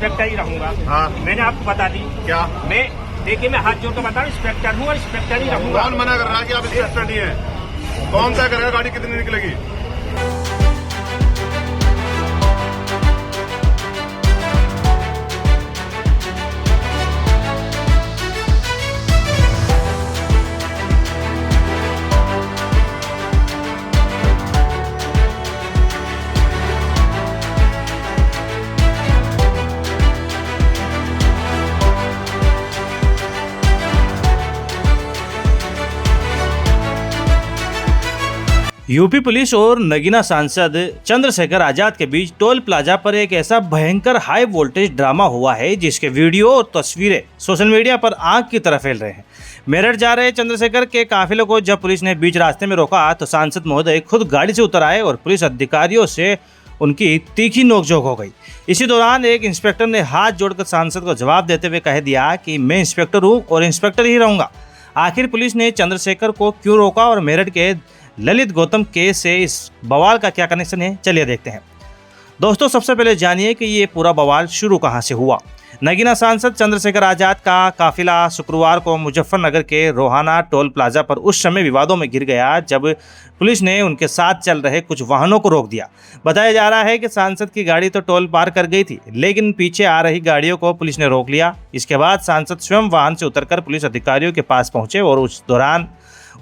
Inspector ही रहूंगा। हाँ। मैंने आपको बता दी क्या? मैं देखिए मैं हाथ जोड़ कर बता रहा हूँ, इंस्पेक्टर हूँ और इंस्पेक्टर ही रहूंगा। कौन मना कर रहा है कि आप इंस्पेक्टर नहीं है? कौन तय करेगा गाड़ी कितनी निकलेगी? यूपी पुलिस और नगीना सांसद चंद्रशेखर आजाद के बीच टोल प्लाजा पर एक ऐसा भयंकर हाई वोल्टेज ड्रामा हुआ है जिसके वीडियो और तस्वीरें सोशल मीडिया पर आग की तरह फैल रहे हैं। मेरठ जा रहे चंद्रशेखर के काफिले को जब पुलिस ने बीच रास्ते में रोका तो सांसद महोदय खुद गाड़ी से उतर आए और पुलिस अधिकारियों से उनकी तीखी नोकझोंक हो गई। इसी दौरान एक इंस्पेक्टर ने हाथ जोड़कर सांसद को जवाब देते हुए कह दिया कि मैं इंस्पेक्टर हूँ और इंस्पेक्टर ही रहूंगा। आखिर पुलिस ने चंद्रशेखर को क्यों रोका और मेरठ के ललित गौतम केस से इस बवाल का क्या कनेक्शन है, चलिए देखते हैं। दोस्तों, सबसे पहले जानिए कि ये पूरा बवाल शुरू कहां से हुआ। नगीना सांसद चंद्रशेखर आजाद का काफिला शुक्रवार को मुजफ्फरनगर के रोहाना टोल प्लाजा पर उस समय विवादों में घिर गया जब पुलिस ने उनके साथ चल रहे कुछ वाहनों को रोक दिया। बताया जा रहा है कि सांसद की गाड़ी तो टोल पार कर गई थी, लेकिन पीछे आ रही गाड़ियों को पुलिस ने रोक लिया। इसके बाद सांसद स्वयं वाहन से उतरकर पुलिस अधिकारियों के पास पहुंचे और उस दौरान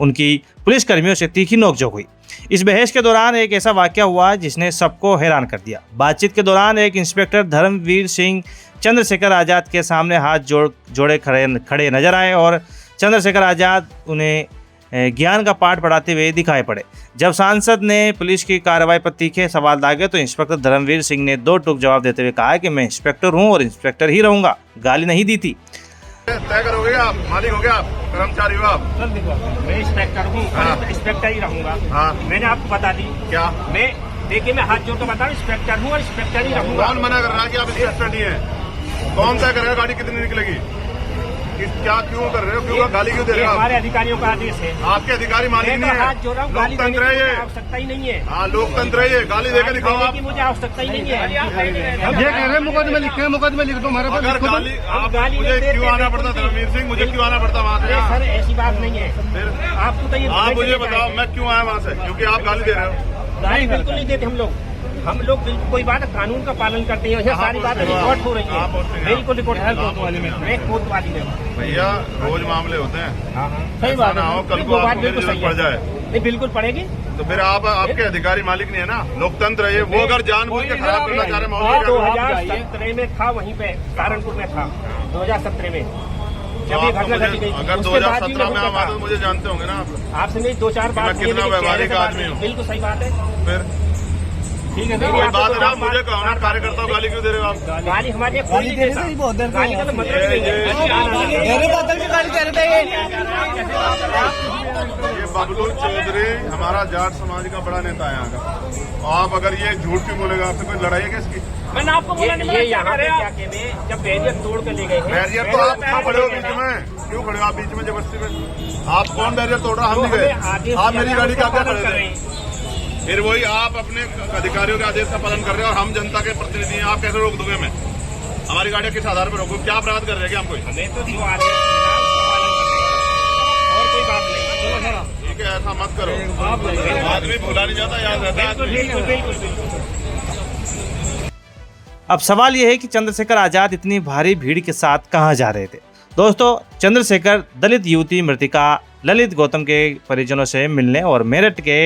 उनकी पुलिसकर्मियों से तीखी नोकझोंक हुई। इस बहस के दौरान एक ऐसा वाकया हुआ जिसने सबको हैरान कर दिया। बातचीत के दौरान एक इंस्पेक्टर धर्मवीर सिंह चंद्रशेखर आजाद के सामने हाथ जोड़े खड़े नजर आए और चंद्रशेखर आजाद उन्हें ज्ञान का पाठ पढ़ाते हुए दिखाई पड़े। जब सांसद ने पुलिस की कार्रवाई पर तीखे सवाल दागे तो इंस्पेक्टर धर्मवीर सिंह ने दो टूक जवाब देते हुए कहा कि मैं इंस्पेक्टर हूँ और इंस्पेक्टर ही रहूंगा, गाली नहीं दी थी। तय करोगे आप? मालिक हो गया आप? कर्मचारी हो आप? मैं इंस्पेक्टर हूँ हाँ। और इंस्पेक्टर ही रहूंगा। हाँ। मैंने आपको बता दी क्या? मैं देखिए मैं हाथ जोड़ कर बता रहा हूँ, इंस्पेक्टर हूँ और इंस्पेक्टर ही रहूंगा। कौन मना कर रहा है कि आप इंस्पेक्टर नहीं है? कौन तय करेगा गाड़ी कितनी निकलेगी? क्या क्यों कर रहे हो? क्यों गाली क्यों दे रहे हो आप? हमारे अधिकारियों का आदेश है। आपके अधिकारी मालिक मैं नहीं तो है। हाथ जोड़ रहा हूँ, गाली देने लोकतंत्र है की ये। आवश्यकता ही नहीं है। हाँ, लोकतंत्र है ये। गाली देकर दिखाओ देने आप। की मुझे आवश्यकता ही नहीं है। अब ये कह रहे हैं मुकदमे लिखे हैं, मुकदमे लिख दो हमारे पास, अगर लिखो तो। गाली आप गाली मुझे नहीं देते, क्यों आना पड़ता? बिल्कुल धर्मवीर सिंह, मुझे क्यों आना पड़ता वहाँ से? अरे सर ऐसी बात नहीं है। फिर आपको तो ये आप मुझे बताओ मैं क्यों आया वहाँ से? क्योंकि आप गाली दे रहे हो। गाली बिल्कुल नहीं देते हम लोग बिल्कुल कोई बात है, कानून का पालन करते हैं। ये सारी बातें रिकॉर्ड हो रही है, बिल्कुल रिकॉर्ड है। कोतवाली में भैया रोज मामले होते हैं, सही बात ना हो कल को आपको मेरी जरूरत पड़ जाए नहीं, बिल्कुल पड़ेगी। तो फिर आप आपके अधिकारी मालिक नहीं है ना। लोकतंत्र है ये। वो अगर जानबूझ के खराब करना चाह रहे माहौल को, 2017 में था, वहीं पे सहारनपुर में था 2017 में जब ये घटना घटी गई। अगर 2017 में आप आते तो मुझे जानते होंगे ना आप। आपसे नहीं 2-4 बार कितना व्यवहारिक आदमी हूँ। बिल्कुल सही बात है। फिर ठीक है, कोई बात है ना, मुझे कहो ना कार्यकर्ताओं गाली क्यों दे रहे हो आप? गाली हमारे लिए कोई नहीं देता। गाली का तो मतलब ही नहीं है। मेरे बादल की गाली कह रहे थे ये बबलू चौधरी हमारा जाट समाज का बड़ा नेता है यहाँ का। आप अगर ये झूठ क्यों बोलेगा? आपसे कोई लड़ाई है क्या इसकी? मैंने आपको बोला ये यहाँ पे इलाके में जब बैरियर तोड़ कर ले गए हैं। बैरियर तो आप क्यों खड़े हो बीच में? क्यों खड़े हो आप बीच में जबरदस्ती में? आप कौन बैरियर तोड़ रहा? हम नहीं गए। आप मेरी गाड़ी का क्या खड़े थे? फिर वही आप अपने अधिकारियों के आदेश का पालन कर रहे हैं और हम जनता के प्रतिनिधि हैं। आप कैसे रोक दोगे हमें? हमारी गाड़ियाँ किस आधार पर रोको? क्या अपराध कर रहे हैं हम? कोई हमें तो जो आदेश और कोई बात नहीं। ठीक है, ऐसा मत करो। आदमी भूला नहीं जाता, याद रहता है। बिल्कुल। अब सवाल यह है कि चंद्रशेखर आजाद इतनी भारी भीड़ के साथ कहां जा रहे थे। दोस्तों, चंद्रशेखर दलित युवती मृतिका ललित गौतम के परिजनों से मिलने और मेरठ के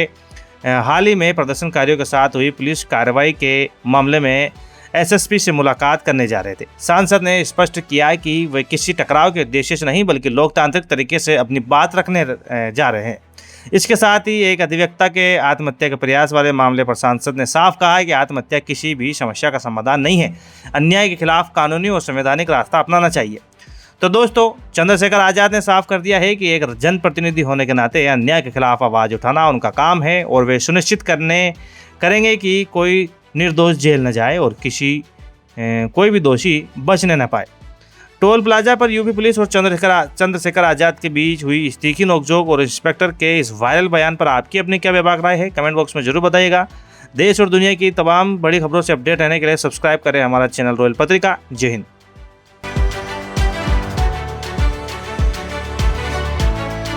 हाल ही में प्रदर्शनकारियों के साथ हुई पुलिस कार्रवाई के मामले में एसएसपी से मुलाकात करने जा रहे थे। सांसद ने स्पष्ट किया कि वे किसी टकराव के उद्देश्य से नहीं बल्कि लोकतांत्रिक तरीके से अपनी बात रखने जा रहे हैं। इसके साथ ही एक अधिवक्ता के आत्महत्या के प्रयास वाले मामले पर सांसद ने साफ कहा है कि आत्महत्या किसी भी समस्या का समाधान नहीं है। अन्याय के खिलाफ कानूनी और संवैधानिक रास्ता अपनाना चाहिए। तो दोस्तों, चंद्रशेखर आजाद ने साफ कर दिया है कि एक जनप्रतिनिधि होने के नाते अन्याय के खिलाफ आवाज़ उठाना उनका काम है और वे सुनिश्चित करेंगे कि कोई निर्दोष जेल न जाए और कोई भी दोषी बचने न पाए। टोल प्लाजा पर यूपी पुलिस और चंद्रशेखर आजाद के बीच हुई इस तीखी नोकझोंक और इंस्पेक्टर के इस वायरल बयान पर आपकी अपनी क्या बेबाक राय है, कमेंट बॉक्स में जरूर बताइएगा। देश और दुनिया की तमाम बड़ी खबरों से अपडेट रहने के लिए सब्सक्राइब करें हमारा चैनल रॉयल पत्रिका। जय हिंद।